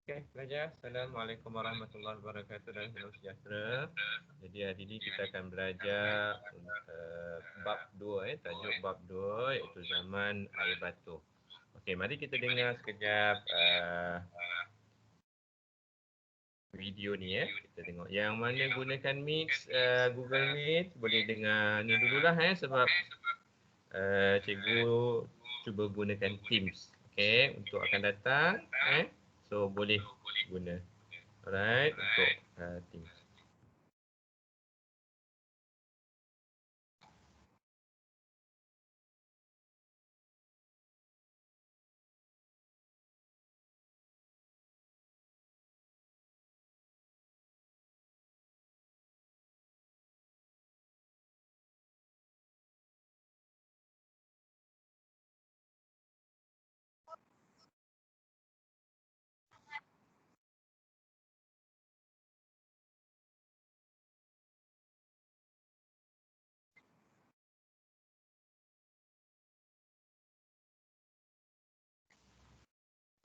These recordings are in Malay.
Okey, pelajar. Assalamualaikum warahmatullahi wabarakatuh dan salam sejahtera. Jadi hari ini kita akan belajar bab 2, tajuk bab 2 iaitu zaman air batu. Okey, mari kita dengar sekejap video ni ya. Kita tengok. Yang mana gunakan Mix, Google Meet, boleh dengar ni dululah sebab cikgu cuba gunakan Teams. Okey, untuk akan datang so boleh guna. Alright, untuk Teams.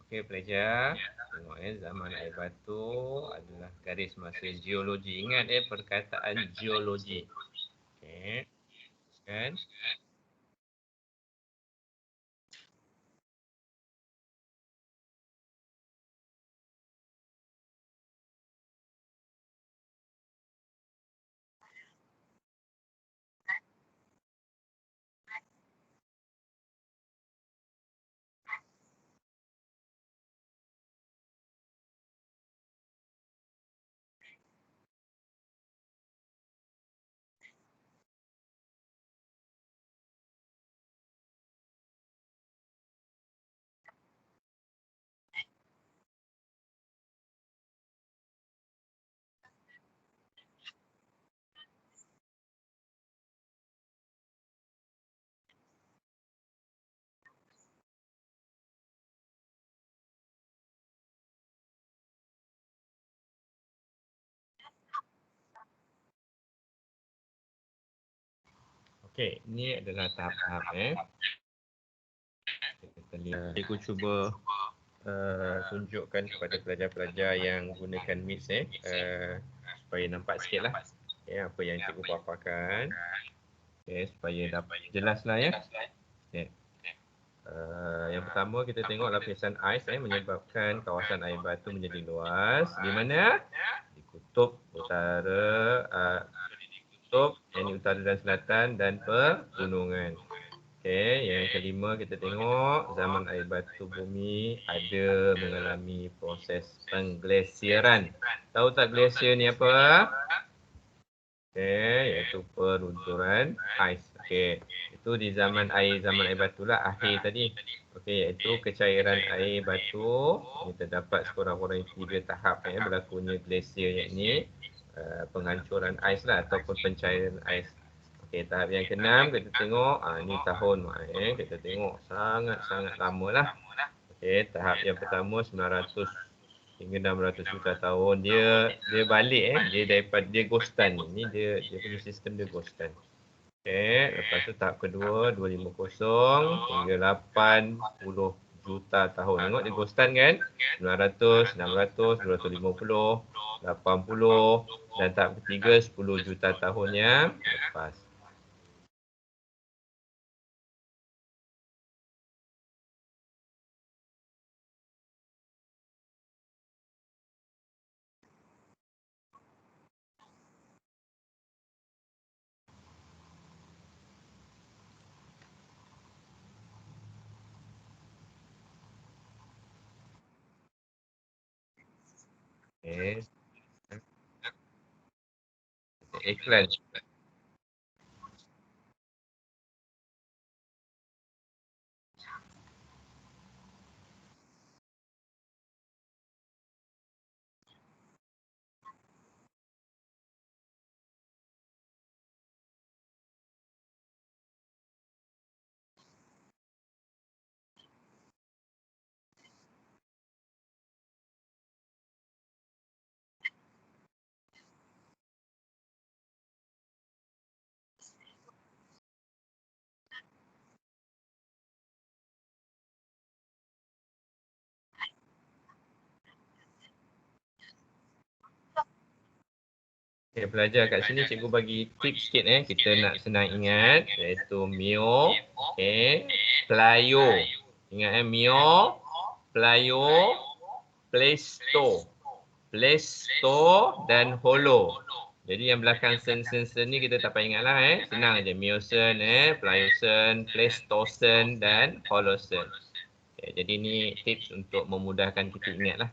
Okey pelajar, tengok zaman air batu adalah garis masa geologi. Ingat perkataan geologi. Okey, kan? Okey, ini adalah tahap-tahap Kita lihat. Cikgu cuba tunjukkan kepada pelajar-pelajar yang gunakan Mix supaya nampak sikitlah apa yang cikgu paparkan. Okey, supaya dapat jelaslah ya. Okay. Yang pertama kita tengok lapisan ais menyebabkan kawasan air batu menjadi luas. Di mana? Di kutub utara, kutub yang utara dan selatan dan pegunungan. Okey, yang kelima kita tengok zaman air batu bumi ada mengalami proses pengglesiran. Tahu tak glasier ni apa? Okey, iaitu perunturan ais. Okey, itu di zaman air batu lah akhir tadi. Okey, iaitu kecairan air batu ini terdapat sekurang-kurangnya 3 tahap berlakunya glasier yakni penghancuran ais lah ataupun pencairan ais. Okey, tahap yang keenam kita tengok ni tahun kita tengok sangat-sangat lama lah. Okey, tahap yang pertama 900 hingga 600 juta tahun dia balik dia daripada dia ghostan ni dia punya sistem dia ghostan. Okey, lepas tu tahap kedua 250 hingga 80 juta tahun. Tengok dia ghostan kan? 900, 600, 250, 80 dan tahap ketiga 10 juta tahun yang lepas. Okey. Iklan. Okay, pelajar kat sini cikgu bagi tips sikit kita nak senang ingat iaitu Mio, okay, Playo. Ingat Mio, Playo, Play Store. Play Store dan Holo. Jadi yang belakang sen ni kita tak payah ingat lah Senang aja Miosen Playosen, Play Storesen dan Holosen. Okay, jadi ni tips untuk memudahkan kita ingat lah.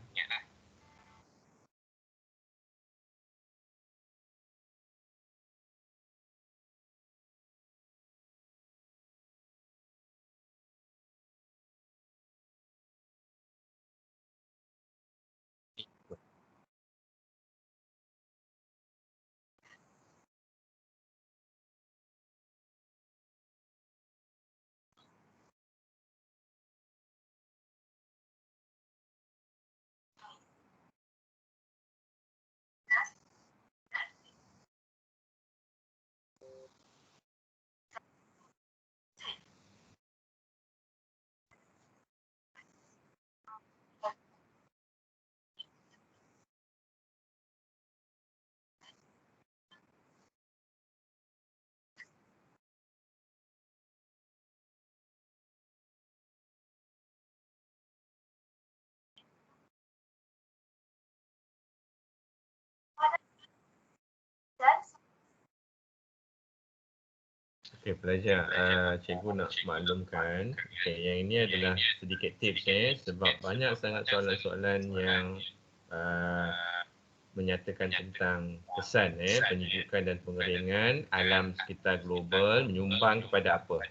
Okey pelajar, cikgu nak maklumkan, yang ini adalah sedikit tips sebab banyak sangat soalan-soalan yang menyatakan tentang kesan penyejukan dan pengeringan alam sekitar global menyumbang kepada apa.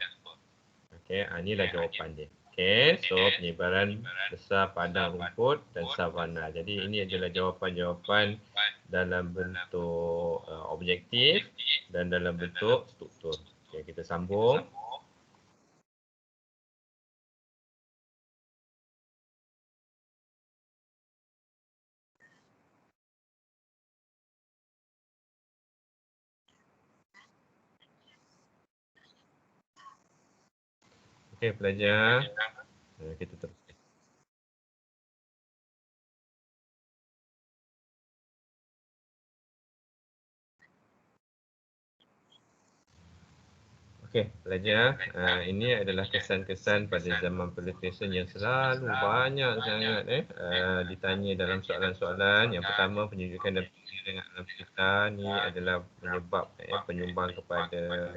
Okey, inilah jawapan dia. Okey, so penyebaran besar padang rumput dan savana. Jadi ini adalah jawapan-jawapan dalam bentuk objektif dan dalam bentuk struktur. Okey, kita sambung. Okey, pelajar. Kita terus. Okey, pelajar. Ini adalah kesan-kesan pada zaman pelitian yang selalu banyak sangat ditanya dalam soalan-soalan. Yang pertama, penunjukan dan penyiaran alam sekitar ni adalah menyebab penyumbang kepada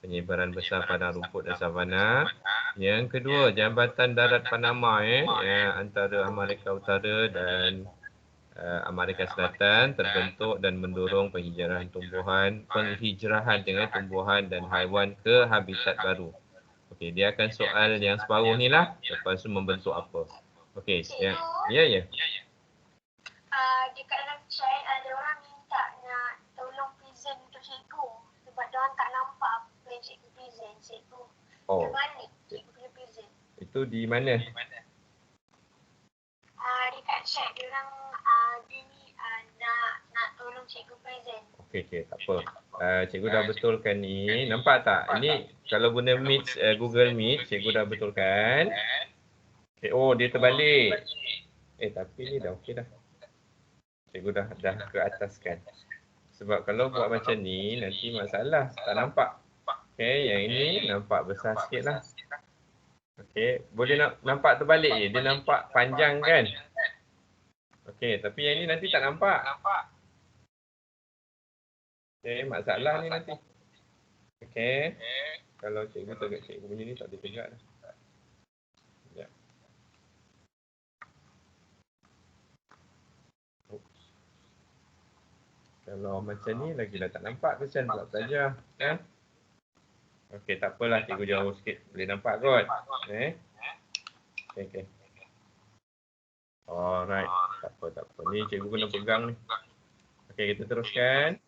penyebaran besar padang rumput dan savana. Yang kedua, Jambatan Darat Panama antara Amerika Utara dan Amerika Selatan terbentuk dan mendorong penghijrahan dengan tumbuhan dan haiwan ke habitat baru. Okey, dia akan soal yang separuh ni lah. Lepas tu membentuk apa? Okey, ya. Ya. Dekat dalam chat ada orang minta nak tolong present untuk cikgu sebab diorang tak nampak apa yang cikgu present. Cikgu terbalik cikgu punya present. Itu di mana? Dekat chat diorang dia ni nak tolong cikgu present. Okey, tak apa. Cikgu dah betulkan ni. Nampak tak? Ini kalau guna Meet, Google Meet, cikgu dah betulkan. Okay, dia terbalik. Tapi ni dah okey dah. Cikgu dah ke ataskan. Sebab kalau buat macam ni, nanti masalah. Tak nampak. Okey, yang ini nampak besar sikit lah. Okey, boleh nampak terbalik je. Dia nampak panjang kan? Okey, tapi yang ini nanti tak nampak. Okey, masalah ni nanti. Okey. Kalau cikgu tegak cikgu punya ni tak boleh tegak dah. Sekejap. Kalau macam ni lagi dah tak nampak kesan pula pelajar. Kan? Okey, tak apalah cikgu jauh sikit. Boleh nampak kot. Okey. Alright. Tak apa. Ni cikgu kena pegang ni. Okey, kita teruskan.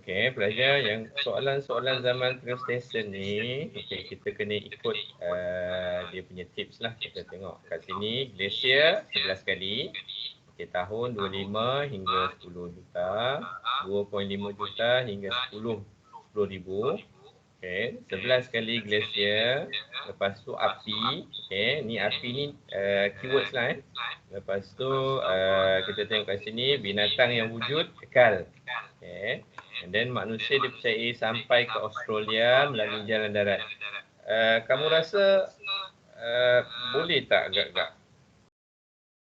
Okey, pelajar yang soalan-soalan zaman Pleistocene ni, okey, kita kena ikut dia punya tips lah. Kita tengok kat sini, glacier 11 kali. Okey, tahun 25 hingga 10 juta, 2.5 juta hingga 10,000. Okey, 11 kali glacier. Lepas tu api. Okey, ni api ni keywords lah Lepas tu kita tengok kat sini, binatang yang wujud kekal. Okey. And then manusia dipercayai sampai ke Australia melalui jalan darat. Kamu rasa boleh tak agak-agak?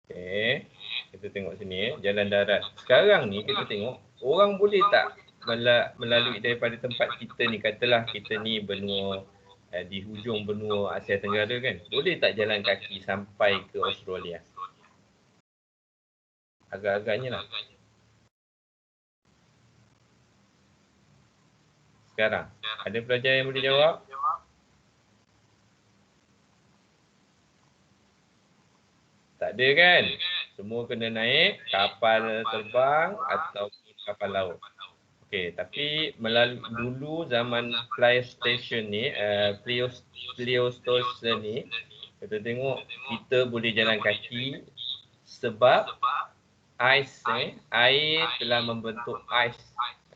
Okey. Kita tengok sini jalan darat. Sekarang ni kita tengok orang boleh tak melalui daripada tempat kita ni, katalah kita ni benua di hujung benua Asia Tenggara kan. Boleh tak jalan kaki sampai ke Australia? Agak-agaknya lah. Sekarang, ada pelajar yang boleh jawab? Tak ada kan? Semua kena naik kapal terbang atau kapal laut. Okey, tapi melalui dulu zaman Pleistocene ni, Pleistocene ni, kita tengok kita boleh jalan kaki sebab air telah membentuk ais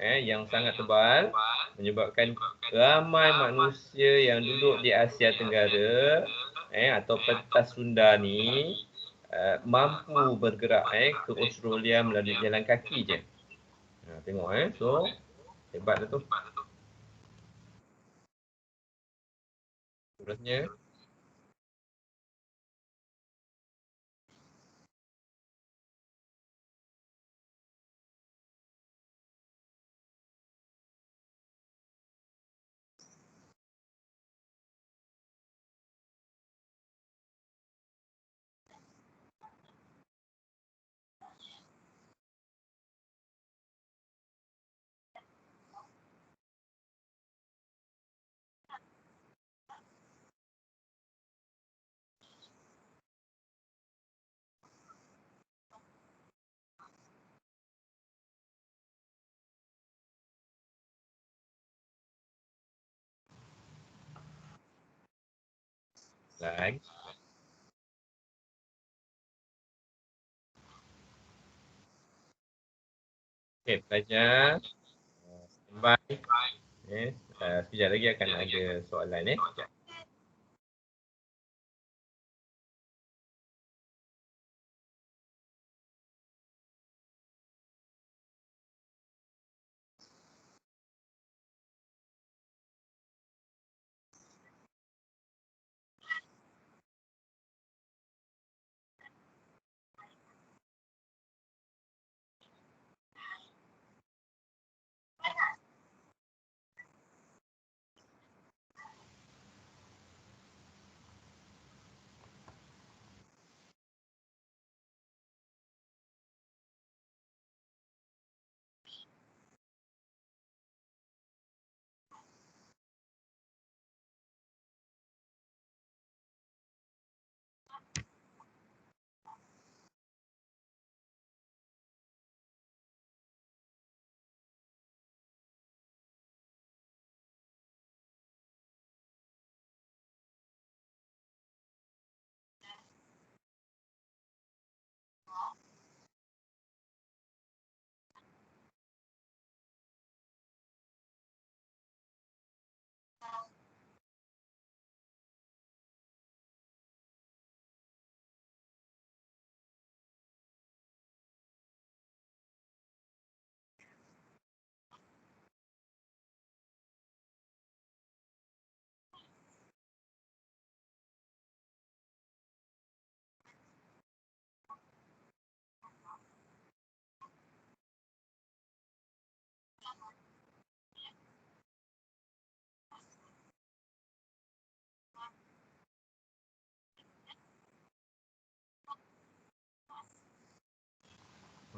yang sangat tebal menyebabkan ramai manusia yang duduk di Asia Tenggara atau pentas Sunda ni mampu bergerak ke Australia melalui jalan kaki je. Tengok so hebat tu. Terusnya like. Okey, pelajar standby. Sekejap lagi akan ada soalan Sekejap.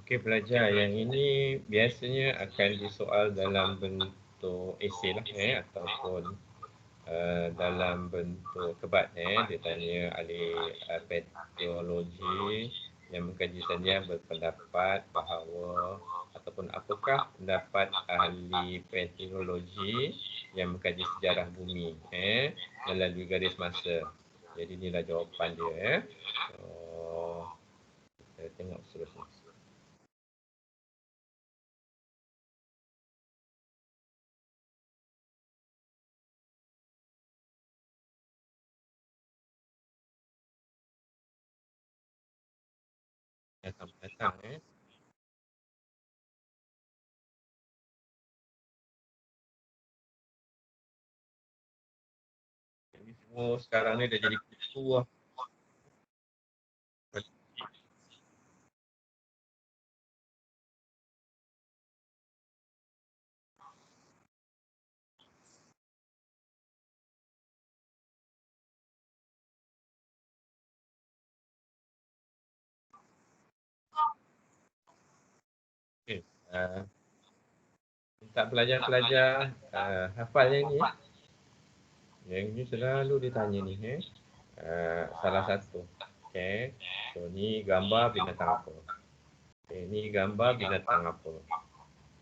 Okey, pelajar yang ini biasanya akan disoal dalam bentuk esei lah ataupun dalam bentuk kebat dia tanya ahli peteorologi yang mengkaji saja berpendapat bahawa ataupun apakah pendapat ahli peteorologi yang mengkaji sejarah bumi melalui garis masa. Jadi inilah jawapan dia. So, kita tengok seterusnya. Datang. Ini semua sekarang ni dah jadi kutu lah. Okay. Minta pelajar-pelajar hafal yang ni. Yang ni selalu ditanya ni. Salah satu. Okay. So ni gambar binatang apa. Okay, ni gambar binatang apa.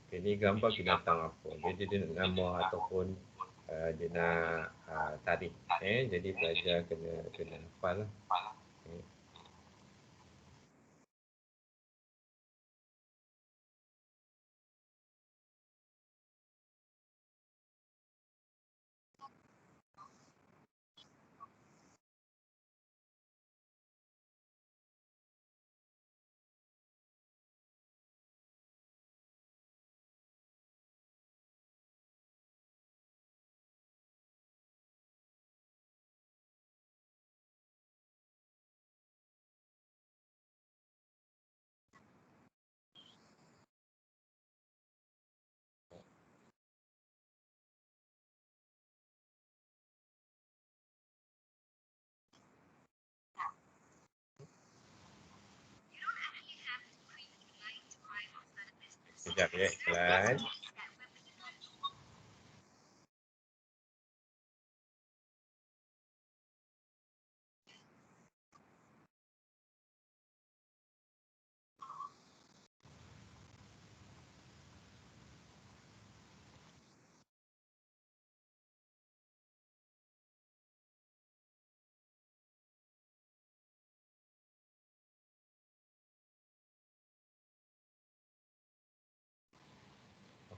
Okay, ni gambar binatang apa. Jadi dia nak nama ataupun dia nak tarikh. Jadi pelajar kena hafal lah. Okay. Sekejap ya, pelan.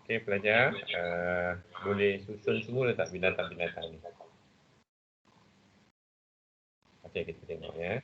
Okey pelajar, boleh susun semua letak binatang-binatang ni. Okey, kita tengok ya.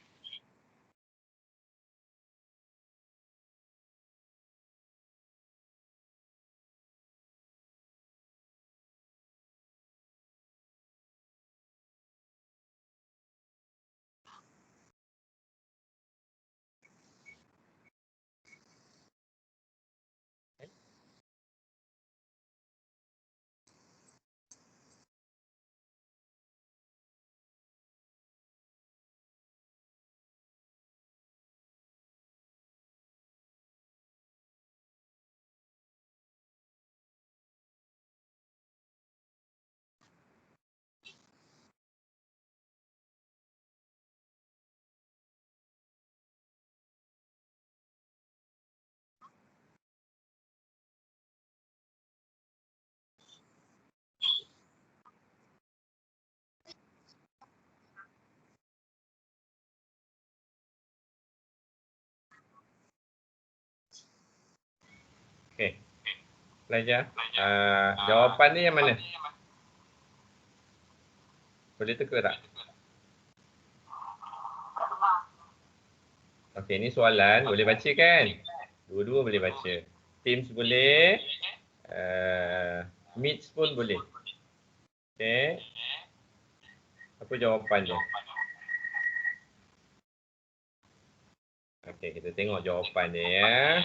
Okey. Pelajar, jawapan ni yang mana? Boleh teka tak? Okey, ni soalan. Boleh baca kan? Dua-dua boleh baca. Teams boleh. Meets pun boleh. Okey. Apa jawapan dia? Okey, kita tengok jawapan dia ya.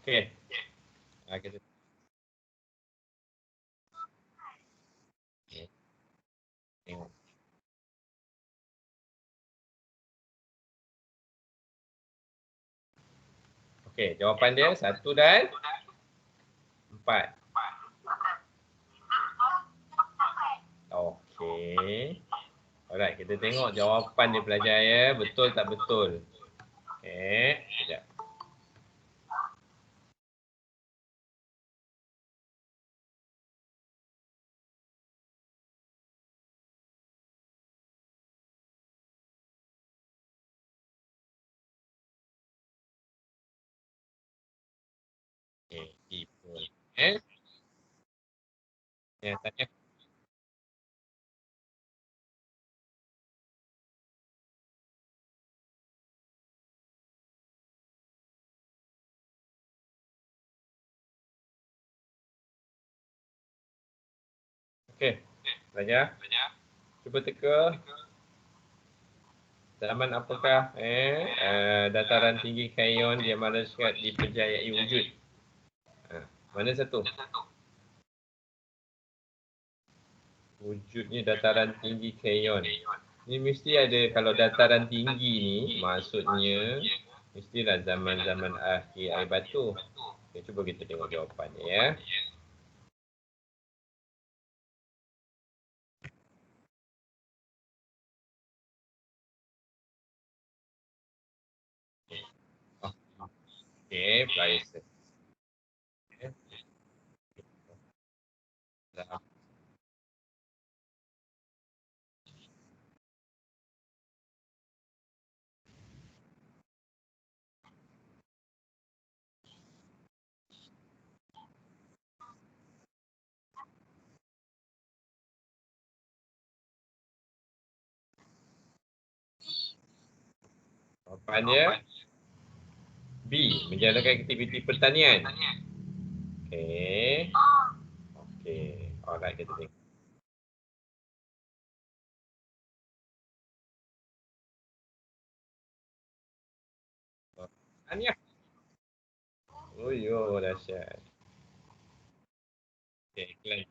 Okey. Kita tengok. Okey, jawapan dia 1 dan 4. Okey. Alright, kita tengok jawapan dia pelajar ya. Betul tak betul? Okey, sekejap. Okey, betul. Yang tanya. Okey, pelajar. Cuba teka. Zaman apakah dataran tinggi Kayon dia Malaikat dipercayai wujud? Mana satu? Wujudnya dataran tinggi Kayon. Ni mesti ada, kalau dataran tinggi ni maksudnya mestilah zaman-zaman akhir air batu. Okay, cuba kita tengok jawapannya ya. Okey, Plaza. Jawapannya B, menjalankan aktiviti pertanian. Okey. Okey. Alright, kita tengok. Tahniah. Oh yo, dahsyat. Okey, iklan.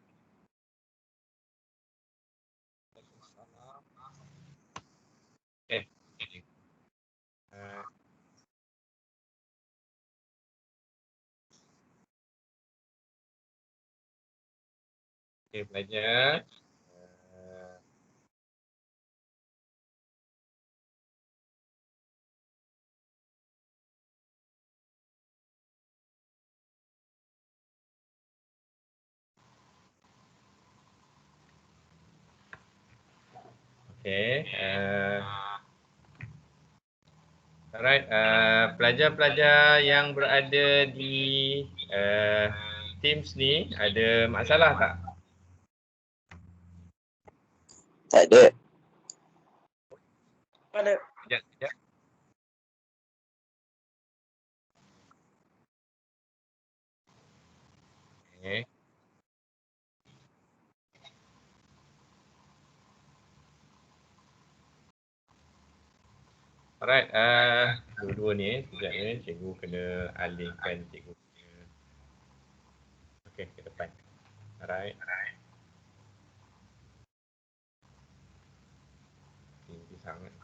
Okey. Okey, pelajar. Okey. Alright, pelajar-pelajar yang berada di Teams ni ada masalah tak? Tak ada. Ada. Sekejap. Okay. Alright, dua-dua ni sekejap ni cikgu kena alihkan cikgu. Okay, ke depan. Alright. Tinggi sangat.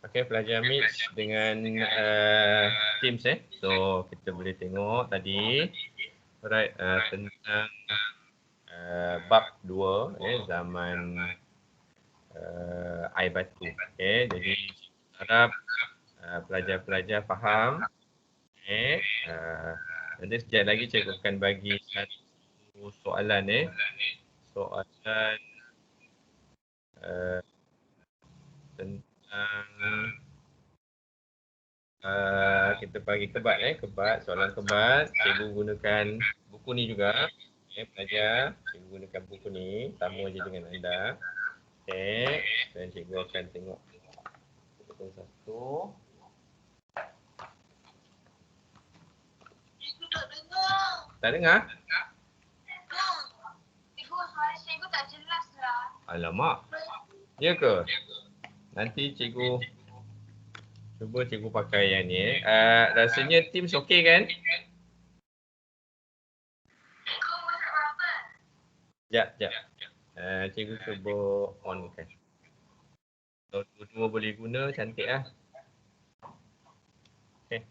Okay, pelajar mix dengan Teams So, kita boleh tengok tadi. Alright, tentang bab 2 zaman air batu. Okay, jadi harap pelajar-pelajar faham. Okay, nanti sekejap lagi cikgu akan bagi satu soalan soalan tentang kita bagi kebat, soalan kebat. Cikgu gunakan buku ni juga. Okay, pelajar, cikgu gunakan buku ni sama je dengan anda. Okay, dan cikgu akan tengok satu. Cikgu tak dengar. Tak dengar? Cikgu, suara cikgu tak jelas lah. Alamak. Ya ke? Nanti cikgu Cuba cikgu pakai yang ni. Rasanya Teams okey kan? Sekejap. Cikgu cuba on kan. Kalau dua-dua boleh guna, cantik lah. Okay.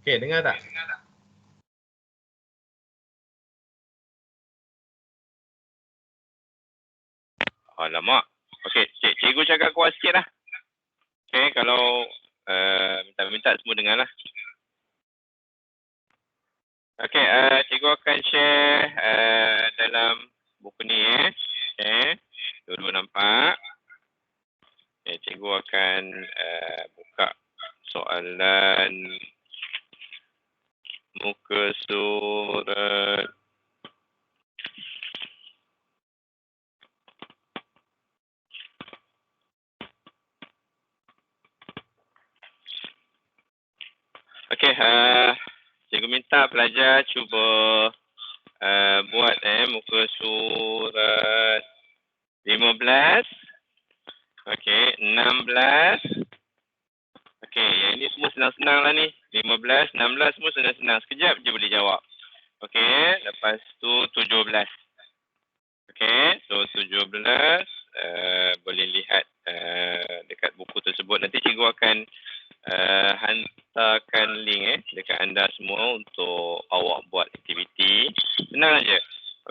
Okay, dengar tak? Alamak. Okay, cikgu cakap kuat sikit lah. Okay, kalau minta semua dengar lah. Okay, cikgu akan share dalam buku ni. Okay, dua-dua nampak. Okay, cikgu akan buka soalan muka surat. Okey, cikgu minta pelajar cuba buat muka surat 15. Okey, 16. Okey, yang ini semua senang-senang lah ni. 15, 16 semua senang-senang. Sekejap je boleh jawab. Okey, lepas tu 17. Okey, so 17 boleh lihat dekat buku tersebut. Nanti cikgu akan hantarkan link dekat anda semua untuk awak buat aktiviti. Senang aja.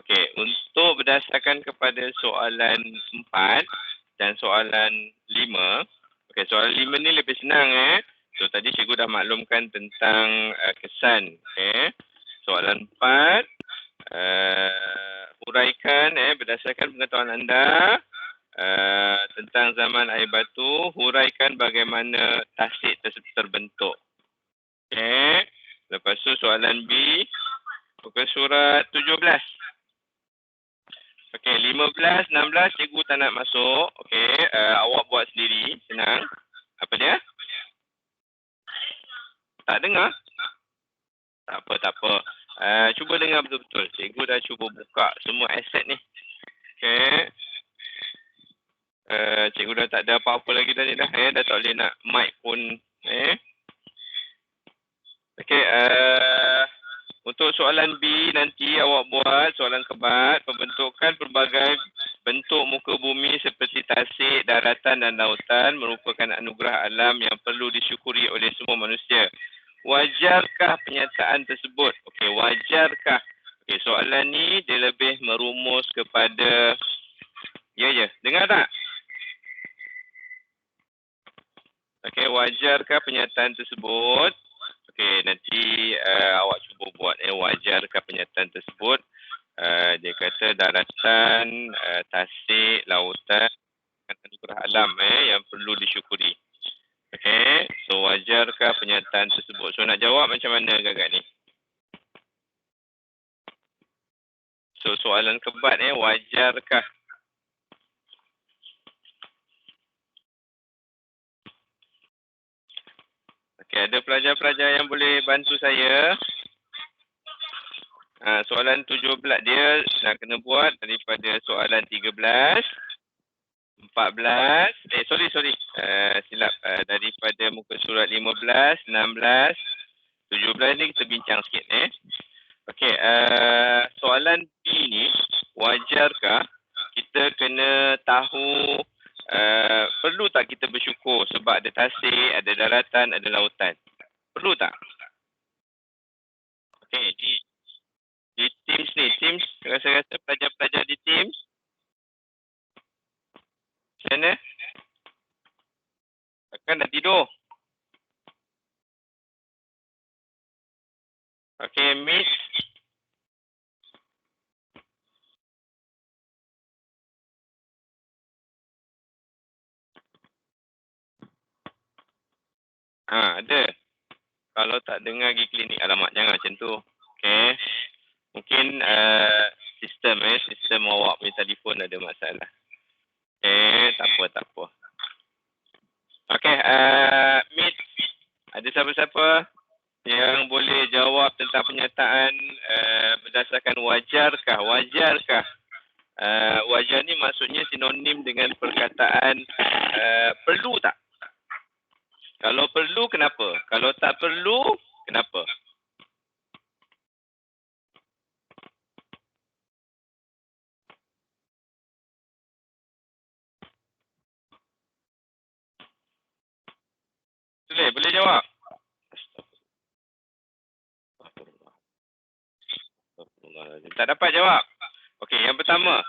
Okey, untuk berdasarkan kepada soalan 4 dan soalan 5. Okey, soalan 5 ni lebih senang So tadi cikgu dah maklumkan tentang kesan. Okey. Soalan 4 huraikan berdasarkan pengetahuan anda tentang zaman air batu, huraikan bagaimana tasik tersebut terbentuk. Okey. Lepas tu soalan B, muka surat 17. Okey, 15, 16 cikgu tak nak masuk. Okey, awak buat sendiri, senang. Apa dia? Tak dengar? Tak apa. Cuba dengar betul-betul. Cikgu dah cuba buka semua aset ni. Okey. Cikgu dah tak ada apa-apa lagi tadi dah. Dah tak boleh nak mic pun. Okey, untuk soalan B nanti awak buat soalan kebat, pembentukan pelbagai bentuk muka bumi seperti tasik, daratan dan lautan merupakan anugerah alam yang perlu disyukuri oleh semua manusia. Wajarkah penyataan tersebut? Okey, wajarkah? Okey, soalan ni dia lebih merumus kepada dengar tak? Okey, wajarkah pernyataan tersebut? Okey, nanti awak cuba buat wajarkah pernyataan tersebut? Dia kata daratan, tasik, lautan anugerah alam yang perlu disyukuri. Okey, so wajarkah pernyataan tersebut? So nak jawab macam mana agak-agak ni? So soalan kebat wajarkah? Okey, ada pelajar-pelajar yang boleh bantu saya. Soalan 17 dia nak kena buat daripada soalan 13, 14, silap. Daripada muka surat 15, 16, 17 ni kita bincang sikit Okey, soalan B ni, wajarkah kita kena tahu perlu tak kita bersyukur sebab ada tasik, ada daratan, ada lautan? Perlu tak? Okey, di Teams ni, Teams rasa-rasa pelajar-pelajar di Teams macam mana? Takkan dah tidur? Okey, Miss. Ada. Kalau tak dengar pergi klinik. Alamak, jangan macam tu. Okey. Mungkin sistem awak punya telefon ada masalah. Tak apa. Okey, Miss. Ada siapa-siapa yang boleh jawab tentang pernyataan berdasarkan wajarkah? wajar ni maksudnya sinonim dengan perkataan perlu tak? Kalau perlu, kenapa? Kalau tak perlu, kenapa? Boleh jawab? Tak dapat jawab. Okey, yang pertama.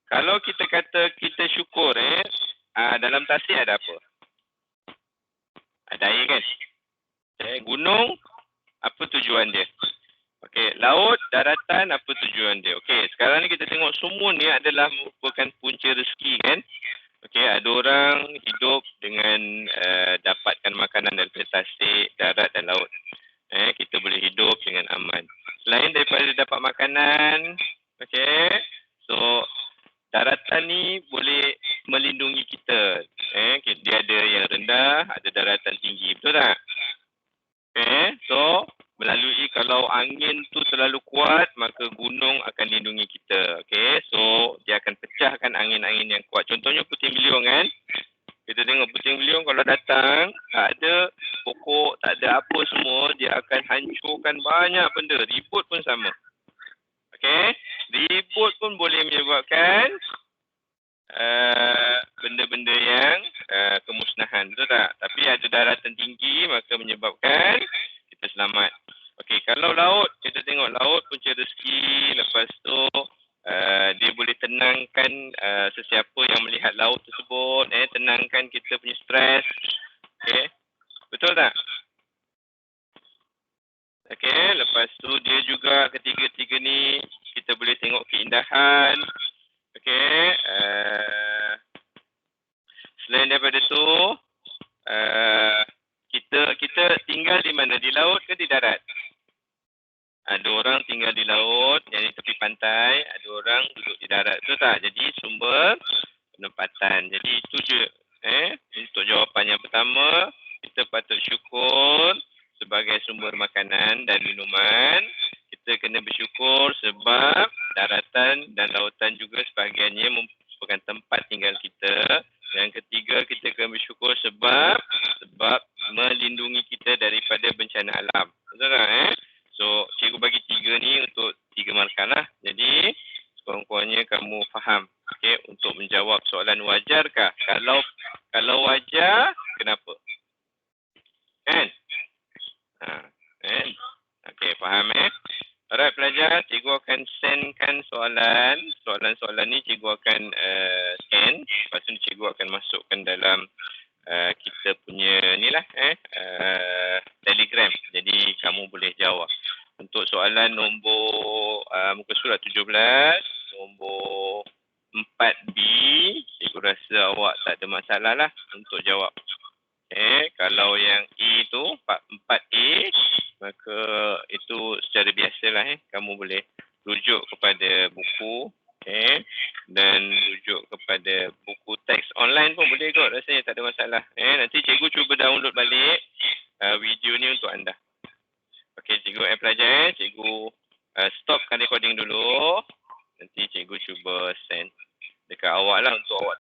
Kalau kita kata kita syukur, dalam tasik ada apa? Ada air kan? Gunung, apa tujuan dia? Okey, laut, daratan, apa tujuan dia? Okey, sekarang ni kita tengok semua ni adalah merupakan punca rezeki kan? Okey, ada orang hidup dengan dapatkan makanan daripada tasik, darat dan laut. Kita boleh hidup dengan aman. Selain daripada dapat makanan, okey, so daratan ni boleh melindungi kita. Dia ada yang rendah, ada daratan tinggi. Betul tak? So melalui kalau angin tu terlalu kuat, maka gunung akan lindungi kita. So dia akan pecahkan angin-angin yang kuat. Contohnya puting beliung kan. Kita tengok puting beliung kalau datang, tak ada pokok, tak ada apa semua, dia akan hancurkan banyak benda. Ribut pun sama. Ribut pun boleh menyebabkan benda-benda yang kemusnahan. Betul tak? Tapi ada daratan tinggi, maka menyebabkan kita selamat. Kalau laut, kita tengok laut punca rezeki. Lepas tu, dia boleh tenangkan sesiapa yang melihat laut tersebut. Tenangkan kita punya stres. Betul tak? Lepas tu dia juga ketiga-tiga ni, kita boleh tengok keindahan. Selain daripada tu, kita tinggal di mana? Di laut ke di darat? Ada orang tinggal di laut, yang di tepi pantai. Ada orang duduk di darat. Betul tak? Jadi sumber penempatan. Jadi itu je. Untuk jawapan yang pertama, kita patut syukur sebagai sumber makanan dan minuman. Kita kena bersyukur sebab daratan dan lautan juga sebahagiannya merupakan tempat tinggal kita. Yang ketiga, kita kena bersyukur sebab melindungi kita daripada bencana alam. Betul tak? So, cikgu bagi 3 ni untuk 3 markah lah. Jadi, sekurang-kurangnya kamu faham. Untuk menjawab soalan wajarkah? Kalau wajar, kenapa? Kan? Faham Alright pelajar, cikgu akan sendkan soalan-soalan ni cikgu akan scan. Lepas tu cikgu akan masukkan dalam kita punya ni lah Telegram. Jadi kamu boleh jawab. Untuk soalan nombor muka surat 17, nombor 4B, cikgu rasa awak tak ada masalah lah untuk jawab. Kalau yang A tu 4A, maka itu secara biasalah kamu boleh rujuk kepada buku dan rujuk kepada buku teks online pun boleh kot, rasanya tak ada masalah. Nanti cikgu cuba download balik video ni untuk anda. Cikgu pelajar cikgu stopkan recording dulu. Nanti cikgu cuba send dekat awak lah untuk awak